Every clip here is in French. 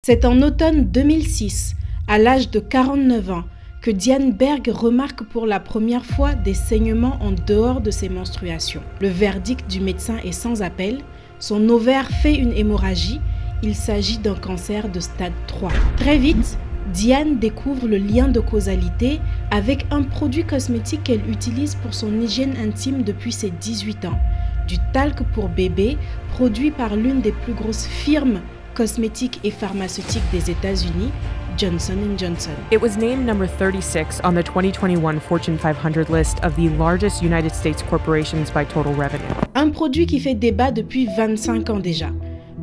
C'est en automne 2006, à l'âge de 49 ans, que Diane Berg remarque pour la première fois des saignements en dehors de ses menstruations. Le verdict du médecin est sans appel, son ovaire fait une hémorragie, il s'agit d'un cancer de stade 3. Très vite, Diane découvre le lien de causalité avec un produit cosmétique qu'elle utilise pour son hygiène intime depuis ses 18 ans, du talc pour bébé produit par l'une des plus grosses firmes cosmétiques et pharmaceutiques des États-Unis, Johnson & Johnson. It was named number 36 on the 2021 Fortune 500 list of the largest United States corporations by total revenue. Un produit qui fait débat depuis 25 ans déjà,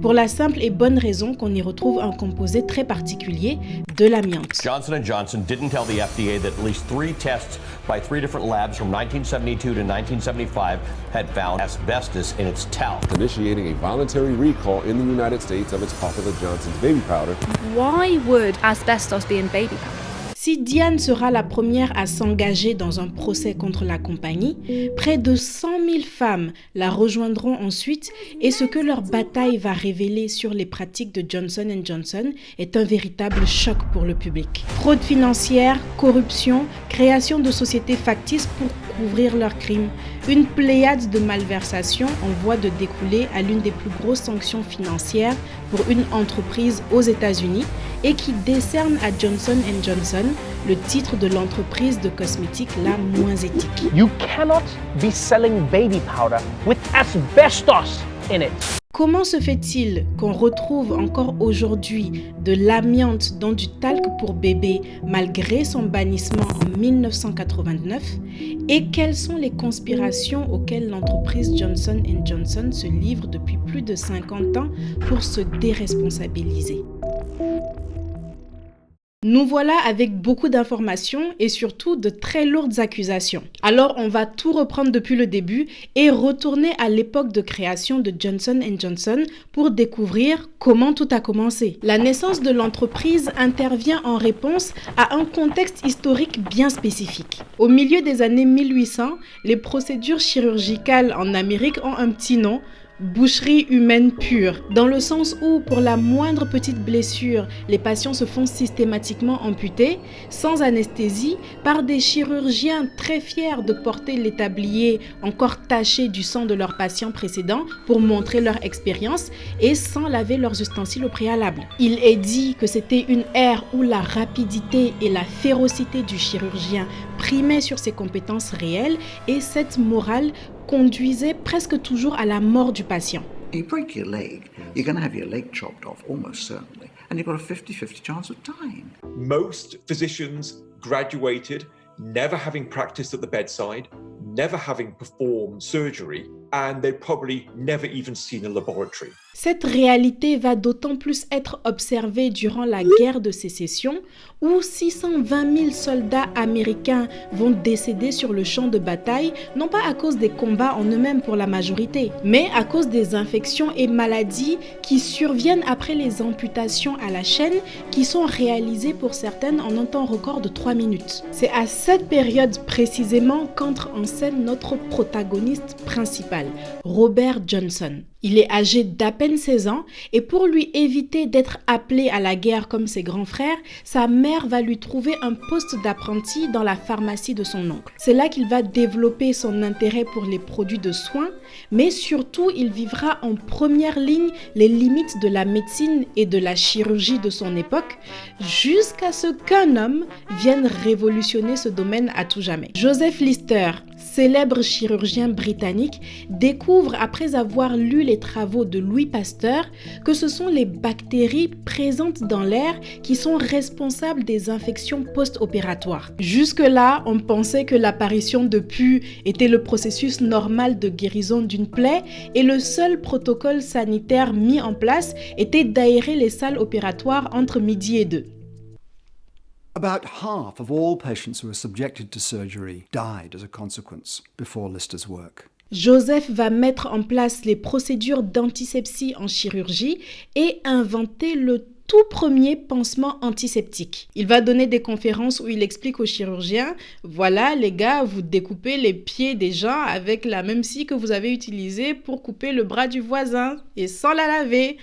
pour la simple et bonne raison qu'on y retrouve un composé très particulier, de l'amiante. Johnson & Johnson didn't tell the FDA that at least 3 tests by 3 different labs from 1972 to 1975 had found asbestos in its talc. Initiating a voluntary recall in the United States of its popular Johnson's baby powder. Why would asbestos be in baby powder? Si Diane sera la première à s'engager dans un procès contre la compagnie, près de 100 000 femmes la rejoindront ensuite et ce que leur bataille va révéler sur les pratiques de Johnson & Johnson est un véritable choc pour le public. Fraude financière, corruption, création de sociétés factices pour couvrir leurs crimes, une pléiade de malversations en voie de découler à l'une des plus grosses sanctions financières pour une entreprise aux États-Unis et qui décerne à Johnson & Johnson le titre de l'entreprise de cosmétiques la moins éthique. You cannot be selling baby powder with asbestos in it. Comment se fait-il qu'on retrouve encore aujourd'hui de l'amiante dans du talc pour bébé malgré son bannissement en 1989? Et quelles sont les conspirations auxquelles l'entreprise Johnson & Johnson se livre depuis plus de 50 ans pour se déresponsabiliser? Nous voilà avec beaucoup d'informations et surtout de très lourdes accusations. Alors on va tout reprendre depuis le début et retourner à l'époque de création de Johnson & Johnson pour découvrir comment tout a commencé. La naissance de l'entreprise intervient en réponse à un contexte historique bien spécifique. Au milieu des années 1800, les procédures chirurgicales en Amérique ont un petit nom: boucherie humaine pure, dans le sens où pour la moindre petite blessure, les patients se font systématiquement amputer, sans anesthésie, par des chirurgiens très fiers de porter les tabliers encore tachés du sang de leurs patients précédents pour montrer leur expérience et sans laver leurs ustensiles au préalable. Il est dit que c'était une ère où la rapidité et la férocité du chirurgien primaient sur ses compétences réelles et cette morale conduisait presque toujours à la mort du patient. You break your leg, you're going to have your leg chopped off almost certainly, and you've got a 50-50 chance of dying. Most physicians graduated never having practiced at the bedside, never having performed surgery, and they'd probably never even seen a laboratory. Cette réalité va d'autant plus être observée durant la guerre de sécession, où 620 000 soldats américains vont décéder sur le champ de bataille, non pas à cause des combats en eux-mêmes pour la majorité, mais à cause des infections et maladies qui surviennent après les amputations à la chaîne, qui sont réalisées pour certaines en un temps record de 3 minutes. C'est à cette période précisément qu'entre en scène notre protagoniste principal, Robert Johnson. Il est âgé d'à peine 16 ans et pour lui éviter d'être appelé à la guerre comme ses grands frères, sa mère va lui trouver un poste d'apprenti dans la pharmacie de son oncle. C'est là qu'il va développer son intérêt pour les produits de soins, mais surtout il vivra en première ligne les limites de la médecine et de la chirurgie de son époque, jusqu'à ce qu'un homme vienne révolutionner ce domaine à tout jamais. Joseph Lister, célèbre chirurgien britannique, découvre après avoir lu les travaux de Louis Pasteur que ce sont les bactéries présentes dans l'air qui sont responsables des infections post-opératoires. Jusque-là, on pensait que l'apparition de pus était le processus normal de guérison d'une plaie et le seul protocole sanitaire mis en place était d'aérer les salles opératoires entre midi et 2. About half of all patients who were subjected to surgery died as a consequence before Lister's work. Joseph va mettre en place les procédures d'antisepsie en chirurgie et inventer le tout premier pansement antiseptique. Il va donner des conférences où il explique aux chirurgiens, voilà les gars, vous découpez les pieds des gens avec la même scie que vous avez utilisée pour couper le bras du voisin et sans la laver.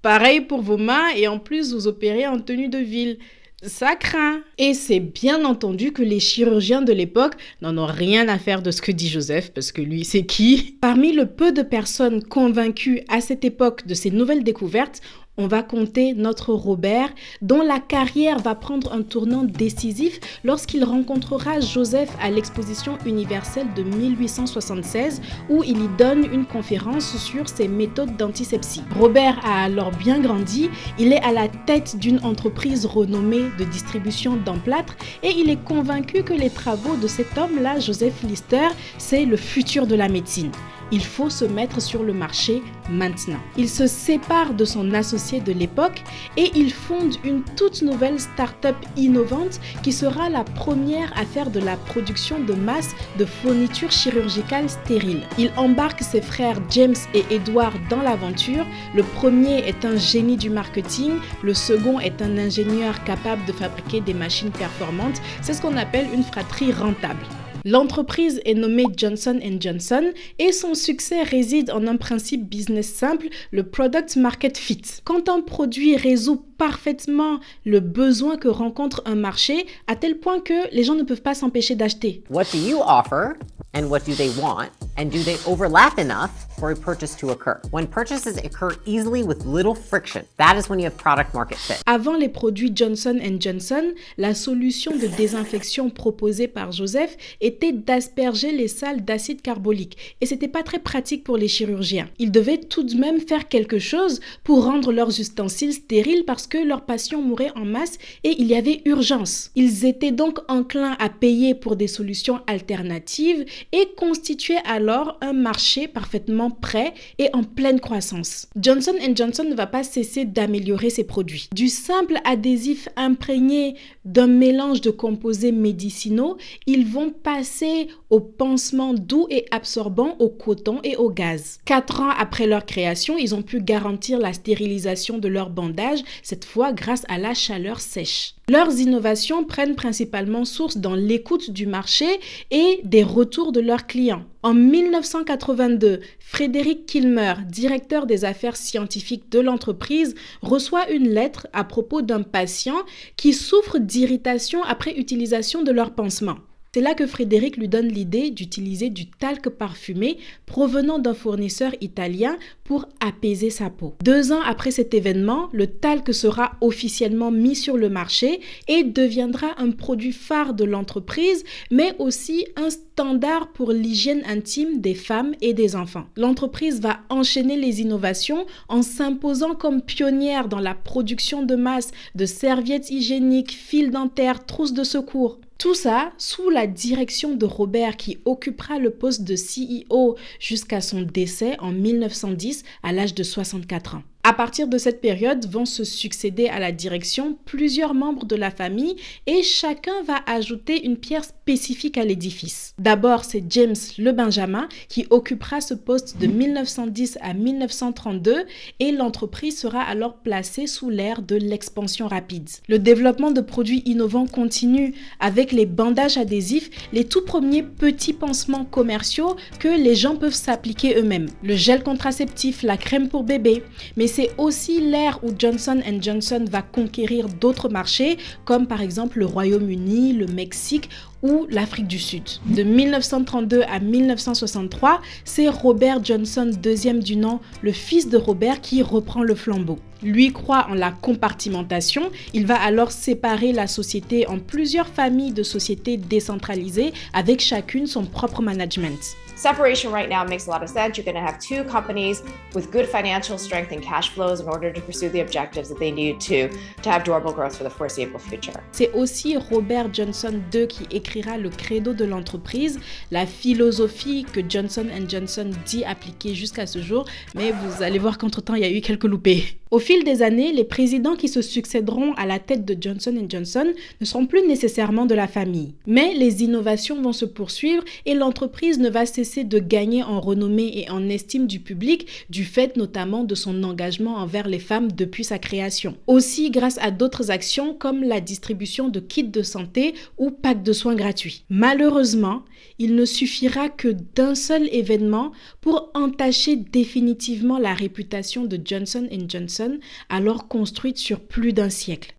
Pareil pour vos mains et en plus vous opérez en tenue de ville. Ça craint. Et c'est bien entendu que les chirurgiens de l'époque n'en ont rien à faire de ce que dit Joseph, parce que lui, c'est qui? Parmi le peu de personnes convaincues à cette époque de ces nouvelles découvertes, on va compter notre Robert, dont la carrière va prendre un tournant décisif lorsqu'il rencontrera Joseph à l'exposition universelle de 1876, où il y donne une conférence sur ses méthodes d'antisepsie. Robert a alors bien grandi, il est à la tête d'une entreprise renommée de distribution d'emplâtre et il est convaincu que les travaux de cet homme-là, Joseph Lister, c'est le futur de la médecine. Il faut se mettre sur le marché maintenant. Il se sépare de son associé de l'époque et il fonde une toute nouvelle start-up innovante qui sera la première à faire de la production de masse de fournitures chirurgicales stériles. Il embarque ses frères James et Edward dans l'aventure. Le premier est un génie du marketing, le second est un ingénieur capable de fabriquer des machines performantes. C'est ce qu'on appelle une fratrie rentable. L'entreprise est nommée Johnson & Johnson et son succès réside en un principe business simple, le Product Market Fit. Quand un produit résout parfaitement le besoin que rencontre un marché, à tel point que les gens ne peuvent pas s'empêcher d'acheter. What do you offer and what do they want? And do they overlap enough for a purchase to occur? When purchases occur easily with little friction, that is when you have product market fit. Avant les produits Johnson & Johnson, la solution de désinfection proposée par Joseph était d'asperger les salles d'acide carbolique. Et c'était pas très pratique pour les chirurgiens. Ils devaient tout de même faire quelque chose pour rendre leurs ustensiles stériles parce que leurs patients mouraient en masse et il y avait urgence. Ils étaient donc enclins à payer pour des solutions alternatives et constituaient alors un marché parfaitement prêt et en pleine croissance. Johnson & Johnson ne va pas cesser d'améliorer ses produits. Du simple adhésif imprégné d'un mélange de composés médicinaux, ils vont passer au pansement doux et absorbant au coton et au gaz. 4 ans après leur création, ils ont pu garantir la stérilisation de leurs bandages, cette fois grâce à la chaleur sèche. Leurs innovations prennent principalement source dans l'écoute du marché et des retours de leurs clients. En 1982, Frédéric Kilmer, directeur des affaires scientifiques de l'entreprise, reçoit une lettre à propos d'un patient qui souffre d'irritation après utilisation de leur pansement. C'est là que Frédéric lui donne l'idée d'utiliser du talc parfumé provenant d'un fournisseur italien pour apaiser sa peau. 2 ans après cet événement, le talc sera officiellement mis sur le marché et deviendra un produit phare de l'entreprise, mais aussi un standard pour l'hygiène intime des femmes et des enfants. L'entreprise va enchaîner les innovations en s'imposant comme pionnière dans la production de masse de serviettes hygiéniques, fils dentaires, trousses de secours. Tout ça sous la direction de Robert qui occupera le poste de CEO jusqu'à son décès en 1910 à l'âge de 64 ans. À partir de cette période vont se succéder à la direction plusieurs membres de la famille et chacun va ajouter une pierre spécifique à l'édifice. D'abord, c'est James le Benjamin qui occupera ce poste de 1910 à 1932 et l'entreprise sera alors placée sous l'ère de l'expansion rapide. Le développement de produits innovants continue avec les bandages adhésifs, les tout premiers petits pansements commerciaux que les gens peuvent s'appliquer eux-mêmes. Le gel contraceptif, la crème pour bébé, mais c'est aussi l'ère où Johnson & Johnson va conquérir d'autres marchés, comme par exemple le Royaume-Uni, le Mexique ou l'Afrique du Sud. De 1932 à 1963, c'est Robert Johnson, deuxième du nom, le fils de Robert, qui reprend le flambeau. Lui croit en la compartimentation, il va alors séparer la société en plusieurs familles de sociétés décentralisées avec chacune son propre management. Separation right now makes a lot of sense. You're going to have 2 companies with good financial strength and cash flows in order to pursue the objectives that they need to have durable growth for the foreseeable future. C'est aussi Robert Johnson II qui écrira le credo de l'entreprise, la philosophie que Johnson & Johnson dit appliquer jusqu'à ce jour, mais vous allez voir qu'entre-temps, il y a eu quelques loupés. Au fil des années, les présidents qui se succéderont à la tête de Johnson & Johnson ne seront plus nécessairement de la famille. Mais les innovations vont se poursuivre et l'entreprise ne va cesser de gagner en renommée et en estime du public, du fait notamment de son engagement envers les femmes depuis sa création. Aussi grâce à d'autres actions comme la distribution de kits de santé ou packs de soins gratuits. Malheureusement, il ne suffira que d'un seul événement pour entacher définitivement la réputation de Johnson & Johnson Johnson, alors construite sur plus d'un siècle.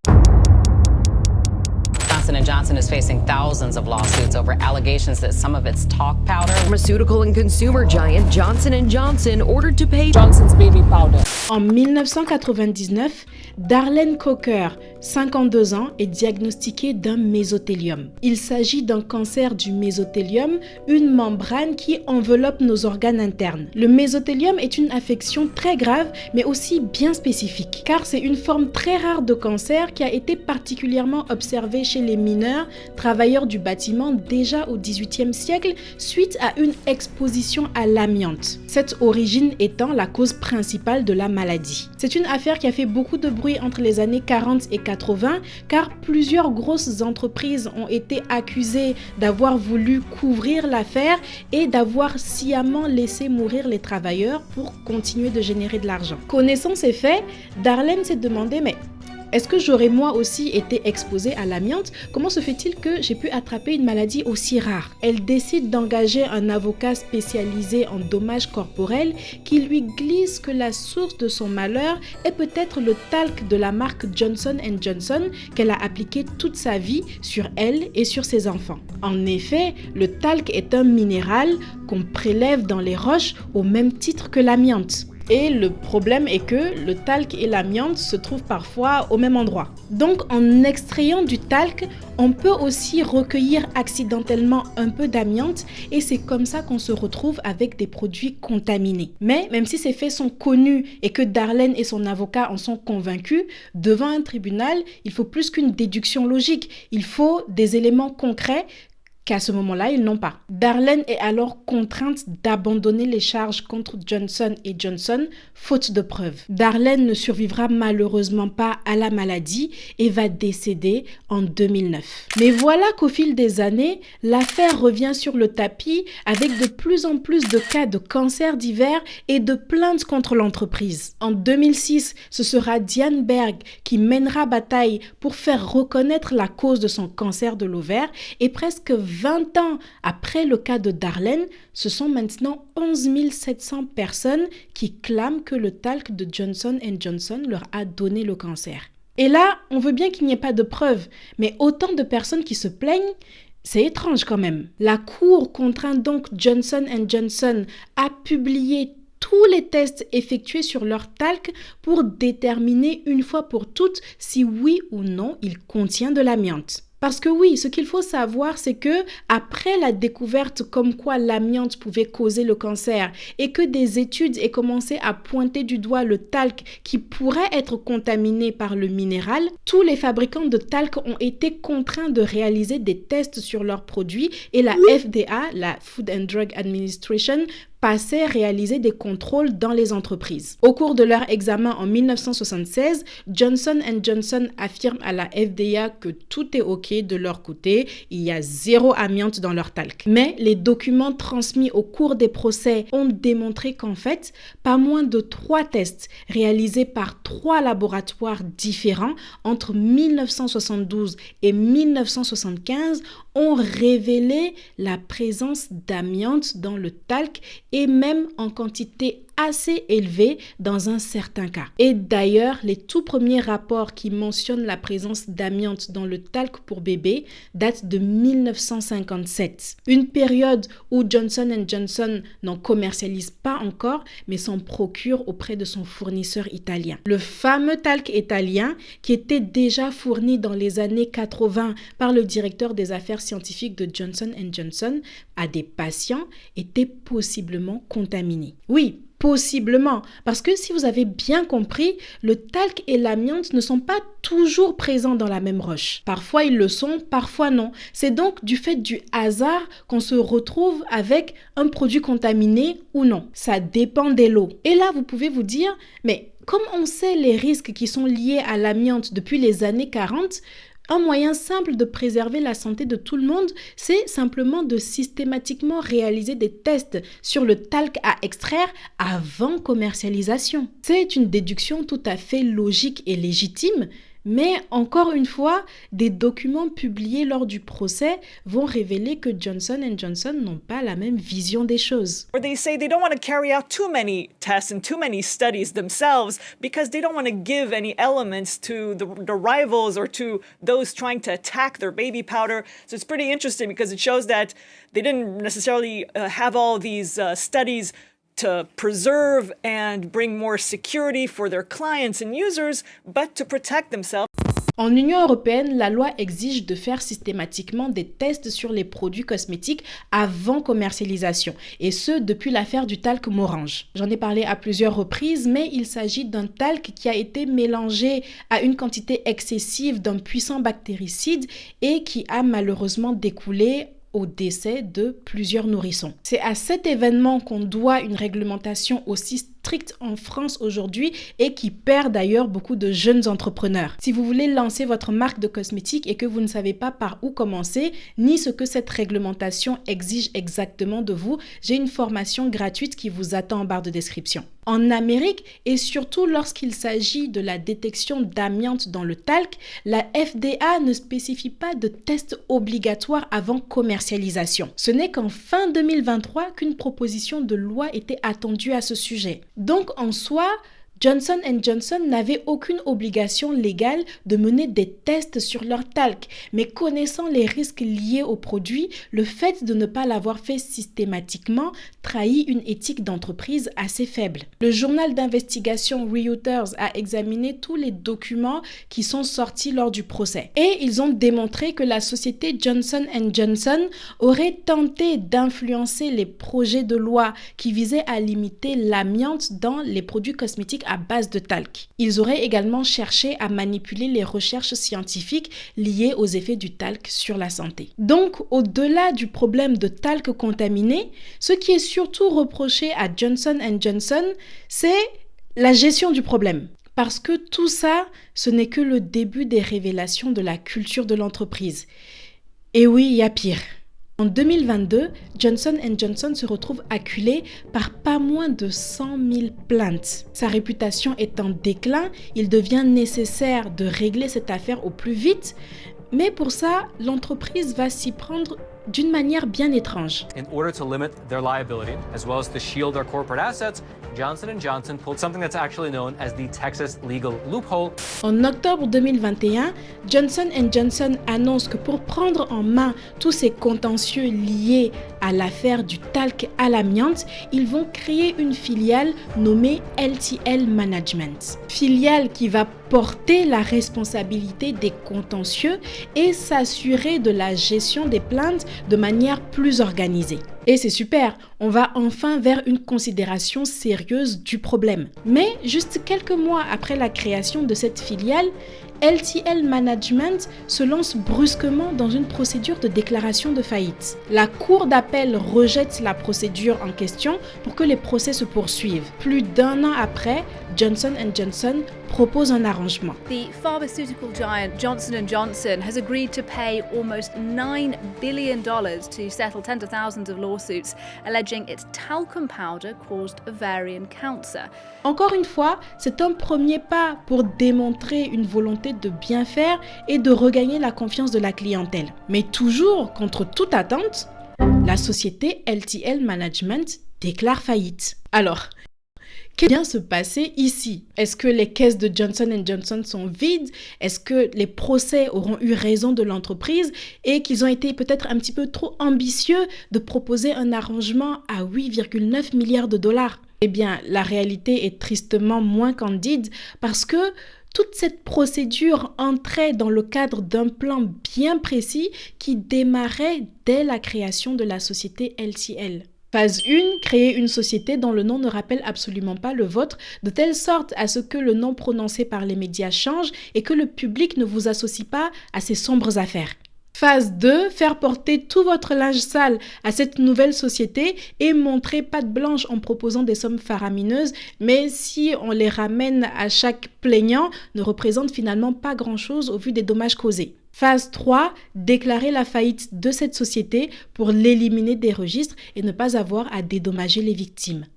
Johnson & Johnson is facing thousands of lawsuits over allegations that some of its talc powder. Pharmaceutical and consumer giant Johnson & Johnson ordered to pay Johnson's baby powder. En 1999, Darlene Coker, 52 ans, est diagnostiquée d'un mésothélium. Il s'agit d'un cancer du mésothélium, une membrane qui enveloppe nos organes internes. Le mésothélium est une affection très grave, mais aussi bien spécifique, car c'est une forme très rare de cancer qui a été particulièrement observée chez les mineurs, travailleurs du bâtiment déjà au XVIIIe siècle, suite à une exposition à l'amiante. Cette origine étant la cause principale de la maladie. C'est une affaire qui a fait beaucoup de bruit entre les années 40 et 80, car plusieurs grosses entreprises ont été accusées d'avoir voulu couvrir l'affaire et d'avoir sciemment laissé mourir les travailleurs pour continuer de générer de l'argent. Connaissant ces faits, Darlene s'est demandé, mais est-ce que j'aurais moi aussi été exposée à l'amiante? Comment se fait-il que j'ai pu attraper une maladie aussi rare? Elle décide d'engager un avocat spécialisé en dommages corporels qui lui glisse que la source de son malheur est peut-être le talc de la marque Johnson & Johnson qu'elle a appliqué toute sa vie sur elle et sur ses enfants. En effet, le talc est un minéral qu'on prélève dans les roches au même titre que l'amiante. Et le problème est que le talc et l'amiante se trouvent parfois au même endroit. Donc en extrayant du talc, on peut aussi recueillir accidentellement un peu d'amiante et c'est comme ça qu'on se retrouve avec des produits contaminés. Mais même si ces faits sont connus et que Darlene et son avocat en sont convaincus, devant un tribunal, il faut plus qu'une déduction logique. Il faut des éléments concrets qu'à ce moment-là, ils n'ont pas. Darlene est alors contrainte d'abandonner les charges contre Johnson & Johnson, faute de preuves. Darlene ne survivra malheureusement pas à la maladie et va décéder en 2009. Mais voilà qu'au fil des années, l'affaire revient sur le tapis avec de plus en plus de cas de cancers divers et de plaintes contre l'entreprise. En 2006, ce sera Diane Berg qui mènera bataille pour faire reconnaître la cause de son cancer de l'ovaire et presque 20 ans après le cas de Darlene, ce sont maintenant 11 700 personnes qui clament que le talc de Johnson & Johnson leur a donné le cancer. Et là, on veut bien qu'il n'y ait pas de preuves, mais autant de personnes qui se plaignent, c'est étrange quand même. La Cour contraint donc Johnson & Johnson à publier tous les tests effectués sur leur talc pour déterminer une fois pour toutes si oui ou non il contient de l'amiante. Parce que oui, ce qu'il faut savoir, c'est que après la découverte comme quoi l'amiante pouvait causer le cancer et que des études aient commencé à pointer du doigt le talc qui pourrait être contaminé par le minéral, tous les fabricants de talc ont été contraints de réaliser des tests sur leurs produits et la FDA, la Food and Drug Administration, passaient réaliser des contrôles dans les entreprises. Au cours de leur examen en 1976, Johnson & Johnson affirme à la FDA que tout est OK de leur côté, il y a 0 amiante dans leur talc. Mais les documents transmis au cours des procès ont démontré qu'en fait, pas moins de 3 tests réalisés par 3 laboratoires différents entre 1972 et 1975 ont révélé la présence d'amiante dans le talc et même en quantité assez élevée dans un certain cas. Et d'ailleurs, les tout premiers rapports qui mentionnent la présence d'amiante dans le talc pour bébé datent de 1957. Une période où Johnson & Johnson n'en commercialise pas encore, mais s'en procure auprès de son fournisseur italien. Le fameux talc italien, qui était déjà fourni dans les années 80 par le directeur des affaires scientifiques de Johnson & Johnson à des patients, était possiblement contaminé. Oui, possiblement, parce que si vous avez bien compris, le talc et l'amiante ne sont pas toujours présents dans la même roche. Parfois ils le sont, parfois non. C'est donc du fait du hasard qu'on se retrouve avec un produit contaminé ou non. Ça dépend des lots. Et là, vous pouvez vous dire, mais comme on sait les risques qui sont liés à l'amiante depuis les années 40, un moyen simple de préserver la santé de tout le monde, c'est simplement de systématiquement réaliser des tests sur le talc à extraire avant commercialisation. C'est une déduction tout à fait logique et légitime, Mais encore une fois, des documents publiés lors du procès vont révéler que Johnson & Johnson n'ont pas la même vision des choses. Or they say they don't want to carry out too many tests and too many studies themselves because they don't want to give any elements to the rivals or to those trying to attack their baby powder. So it's pretty interesting because it shows that they didn't necessarily have all these studies to preserve and bring more security for their clients and users, but to protect themselves. En Union européenne, la loi exige de faire systématiquement des tests sur les produits cosmétiques avant commercialisation, et ce depuis l'affaire du talc Morange. J'en ai parlé à plusieurs reprises, mais il s'agit d'un talc qui a été mélangé à une quantité excessive d'un puissant bactéricide et qui a malheureusement découlé au décès de plusieurs nourrissons. C'est à cet événement qu'on doit une réglementation aussi stricte en France aujourd'hui et qui perd d'ailleurs beaucoup de jeunes entrepreneurs. Si vous voulez lancer votre marque de cosmétiques et que vous ne savez pas par où commencer, ni ce que cette réglementation exige exactement de vous, j'ai une formation gratuite qui vous attend en barre de description. En Amérique, et surtout lorsqu'il s'agit de la détection d'amiante dans le talc, la FDA ne spécifie pas de test obligatoire avant commercialisation. Ce n'est qu'en fin 2023 qu'une proposition de loi était attendue à ce sujet. Donc en soi, Johnson & Johnson n'avait aucune obligation légale de mener des tests sur leur talc, mais connaissant les risques liés au produit, le fait de ne pas l'avoir fait systématiquement trahit une éthique d'entreprise assez faible. Le journal d'investigation Reuters a examiné tous les documents qui sont sortis lors du procès et ils ont démontré que la société Johnson & Johnson aurait tenté d'influencer les projets de loi qui visaient à limiter l'amiante dans les produits cosmétiques à base de talc. Ils auraient également cherché à manipuler les recherches scientifiques liées aux effets du talc sur la santé. Donc, au-delà du problème de talc contaminé, ce qui est surtout reproché à Johnson & Johnson, c'est la gestion du problème. Parce que tout ça, ce n'est que le début des révélations de la culture de l'entreprise. Et oui, il y a pire. En 2022, Johnson & Johnson se retrouve acculé par pas moins de 100 000 plaintes. Sa réputation est en déclin, il devient nécessaire de régler cette affaire au plus vite, mais pour ça, l'entreprise va s'y prendre d'une manière bien étrange. In order to limit their liability, as well as to shield their corporate assets, Johnson & Johnson pulled something that's actually known as the Texas legal loophole. En octobre 2021, Johnson & Johnson annonce que pour prendre en main tous ces contentieux liés à l'affaire du talc à l'amiante, ils vont créer une filiale nommée LTL Management. Filiale qui va porter la responsabilité des contentieux et s'assurer de la gestion des plaintes de manière plus organisée. Et c'est super, on va enfin vers une considération sérieuse du problème. Mais juste quelques mois après la création de cette filiale, LTL Management se lance brusquement dans une procédure de déclaration de faillite. La cour d'appel rejette la procédure en question pour que les procès se poursuivent. Plus d'un an après, Johnson & Johnson propose un arrangement. The pharmaceutical giant Johnson & Johnson has agreed to pay almost $9 billion to settle tens of thousands of lawsuits alleging its talcum powder caused ovarian cancer. Encore une fois, c'est un premier pas pour démontrer une volonté de bien faire et de regagner la confiance de la clientèle. Mais toujours contre toute attente, la société LTL Management déclare faillite. Alors, qu'est-ce qui vient se passer ici? Est-ce que les caisses de Johnson & Johnson sont vides? Est-ce que les procès auront eu raison de l'entreprise et qu'ils ont été peut-être un petit peu trop ambitieux de proposer un arrangement à 8,9 milliards de dollars? Eh bien, la réalité est tristement moins candide parce que toute cette procédure entrait dans le cadre d'un plan bien précis qui démarrait dès la création de la société LTL. Phase 1, créer une société dont le nom ne rappelle absolument pas le vôtre, de telle sorte à ce que le nom prononcé par les médias change et que le public ne vous associe pas à ces sombres affaires. Phase 2, faire porter tout votre linge sale à cette nouvelle société et montrer patte blanche en proposant des sommes faramineuses, mais si on les ramène à chaque plaignant, ne représente finalement pas grand-chose au vu des dommages causés. Phase 3, déclarer la faillite de cette société pour l'éliminer des registres et ne pas avoir à dédommager les victimes.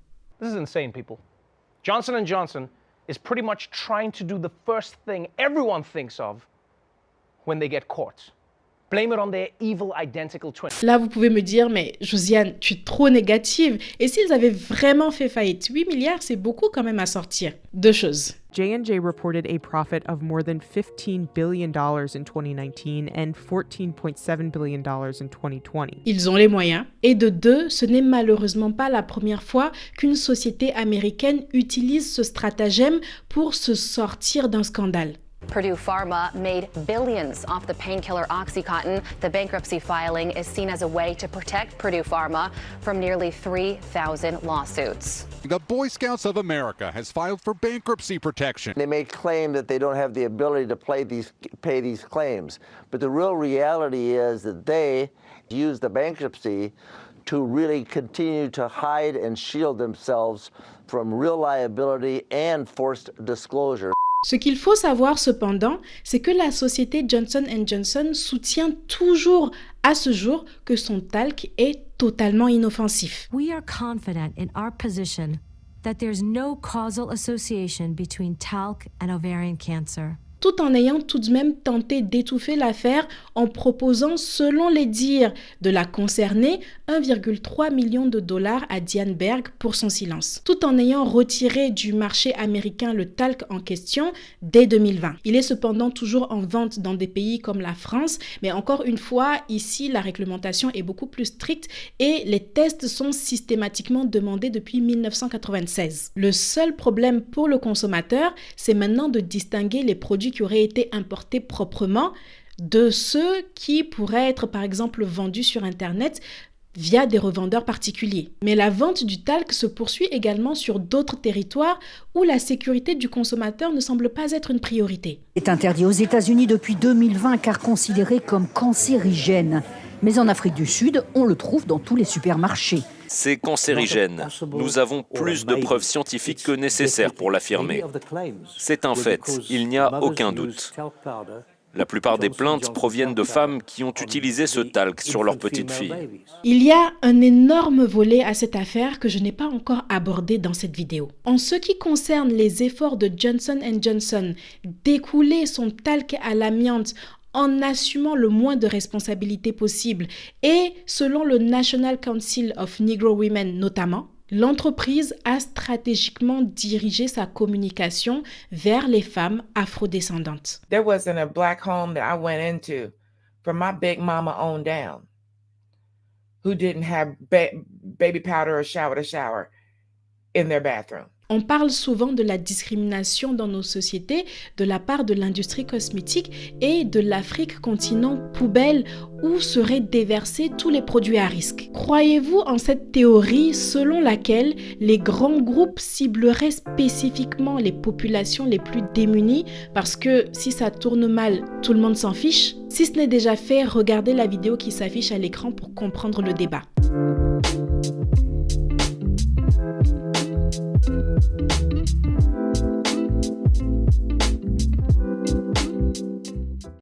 This is insane, people. Johnson & Johnson is pretty much trying to do the first thing everyone thinks of when they get caught. Blame it on their evil identical twin. Là, vous pouvez me dire, mais Josiane, tu es trop négative. Et s'ils avaient vraiment fait faillite, 8 milliards, c'est beaucoup quand même à sortir. Deux choses. J&J reported a profit of more than $15 billion in 2019 and $14.7 billion in 2020. Ils ont les moyens. Et de deux, ce n'est malheureusement pas la première fois qu'une société américaine utilise ce stratagème pour se sortir d'un scandale. Purdue Pharma made billions off the painkiller OxyContin. The bankruptcy filing is seen as a way to protect Purdue Pharma from nearly 3,000 lawsuits. The Boy Scouts of America has filed for bankruptcy protection. They may claim that they don't have the ability to pay these claims, but the real reality is that they use the bankruptcy to really continue to hide and shield themselves from real liability and forced disclosure. Ce qu'il faut savoir cependant, c'est que la société Johnson & Johnson soutient toujours à ce jour que son talc est totalement inoffensif. We are confident in our position that there's no causal association between talc and ovarian cancer. Tout en ayant tout de même tenté d'étouffer l'affaire en proposant, selon les dires de la concernée, 1,3 million de dollars à Diane Berg pour son silence, tout en ayant retiré du marché américain le talc en question dès 2020. Il est cependant toujours en vente dans des pays comme la France, mais encore une fois, ici, la réglementation est beaucoup plus stricte et les tests sont systématiquement demandés depuis 1996. Le seul problème pour le consommateur, c'est maintenant de distinguer les produits qui auraient été importés proprement de ceux qui pourraient être par exemple vendus sur Internet via des revendeurs particuliers. Mais la vente du talc se poursuit également sur d'autres territoires où la sécurité du consommateur ne semble pas être une priorité. Il est interdit aux États-Unis depuis 2020 car considéré comme cancérigène. Mais en Afrique du Sud, on le trouve dans tous les supermarchés. C'est cancérigène. Nous avons plus de preuves scientifiques que nécessaire pour l'affirmer. C'est un fait, il n'y a aucun doute. La plupart des plaintes proviennent de femmes qui ont utilisé ce talc sur leur petite fille. Il y a un énorme volet à cette affaire que je n'ai pas encore abordé dans cette vidéo. En ce qui concerne les efforts de Johnson & Johnson d'écouler son talc à l'amiante en assumant le moins de responsabilités possible et selon le National Council of Negro Women notamment, l'entreprise a stratégiquement dirigé sa communication vers les femmes afrodescendantes. There wasn't a black home that I went into from my big mama on down who didn't have baby powder or shower to shower in their bathroom. On parle souvent de la discrimination dans nos sociétés de la part de l'industrie cosmétique et de l'Afrique continent poubelle où seraient déversés tous les produits à risque. Croyez-vous en cette théorie selon laquelle les grands groupes cibleraient spécifiquement les populations les plus démunies parce que si ça tourne mal, tout le monde s'en fiche? Si ce n'est déjà fait, regardez la vidéo qui s'affiche à l'écran pour comprendre le débat.